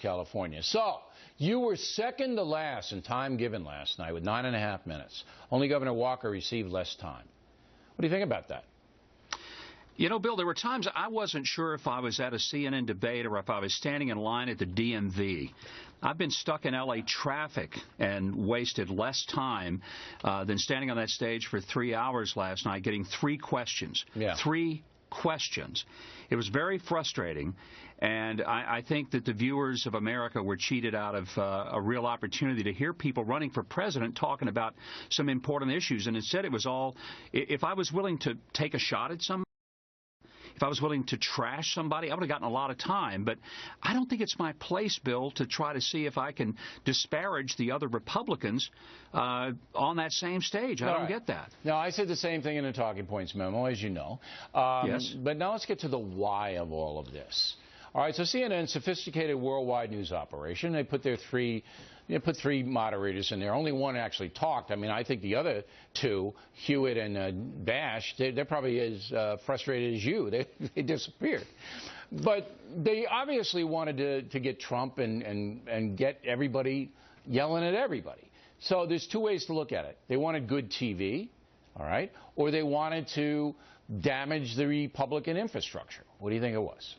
California. So, you were second to last in time given last night with 9.5 minutes. Only Governor Walker received less time. What do you think about that? You know, Bill, there were times I wasn't sure if I was at a CNN debate or if I was standing in line at the DMV. I've been stuck in L.A. traffic and wasted less time than standing on that stage for 3 hours last night getting 3 questions. Yeah. 3 questions. It was very frustrating, and I think that the viewers of America were cheated out of a real opportunity to hear people running for president talking about some important issues. And instead it was all, if I was willing to take a shot at somebody, if I was willing to trash somebody, I would have gotten a lot of time. But I don't think it's my place, Bill, to try to see if I can disparage the other Republicans on that same stage. I don't get that. Now, I said the same thing in the Talking Points memo, as you know. Yes. But now let's get to the why of all of this. All right, so CNN, sophisticated worldwide news operation, they put their 3 moderators in there. Only one actually talked. I mean, I think the other 2, Hewitt and Bash, they're probably as frustrated as you. They disappeared. But they obviously wanted to get Trump and get everybody yelling at everybody. So there's 2 ways to look at it. They wanted good TV, all right, or they wanted to damage the Republican infrastructure. What do you think it was?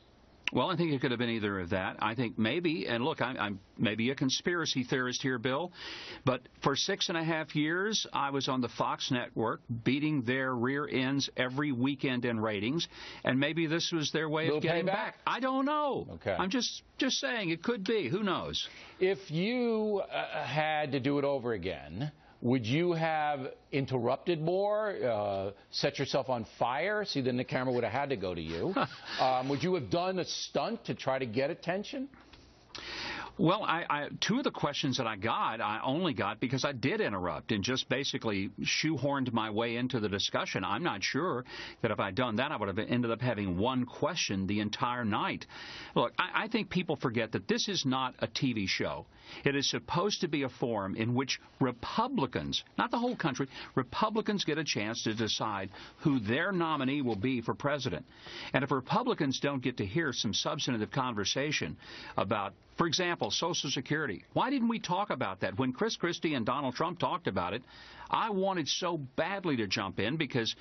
Well, I think it could have been either of that. I think maybe, and look, I'm maybe a conspiracy theorist here, Bill, but for 6.5 years, I was on the Fox network beating their rear ends every weekend in ratings, and maybe this was their way of getting back. I don't know. Okay. I'm just saying it could be. Who knows? If you had to do it over again, would you have interrupted more, set yourself on fire? See, then the camera would have had to go to you. Would you have done a stunt to try to get attention? Well, 2 of the questions that I only got because I did interrupt and just basically shoehorned my way into the discussion. I'm not sure that if I'd done that, I would have ended up having 1 question the entire night. Look, I think people forget that this is not a TV show. It is supposed to be a forum in which Republicans, not the whole country, Republicans get a chance to decide who their nominee will be for president. And if Republicans don't get to hear some substantive conversation about, for example, Social Security, why didn't we talk about that? When Chris Christie and Donald Trump talked about it, I wanted so badly to jump in because,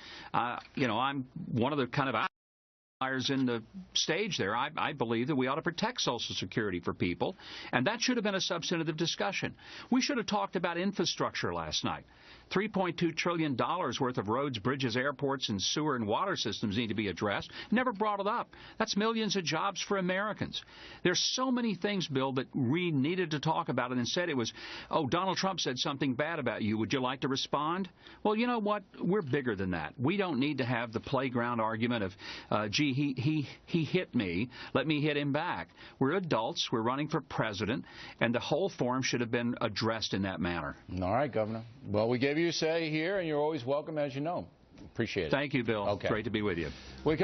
you know, I'm one of the kind of outliers in the stage there. I believe that we ought to protect Social Security for people, and that should have been a substantive discussion. We should have talked about infrastructure last night. $3.2 trillion worth of roads, bridges, airports, and sewer and water systems need to be addressed. Never brought it up. That's millions of jobs for Americans. There's so many things, Bill, that we needed to talk about, and instead it was, oh, Donald Trump said something bad about you. Would you like to respond? Well, you know what? We're bigger than that. We don't need to have the playground argument of, gee, he hit me. Let me hit him back. We're adults. We're running for president, and the whole forum should have been addressed in that manner. All right, Governor. Well, we gave you a say here, and you're always welcome, as you know. Appreciate it. Thank you, Bill. Okay. Great to be with you.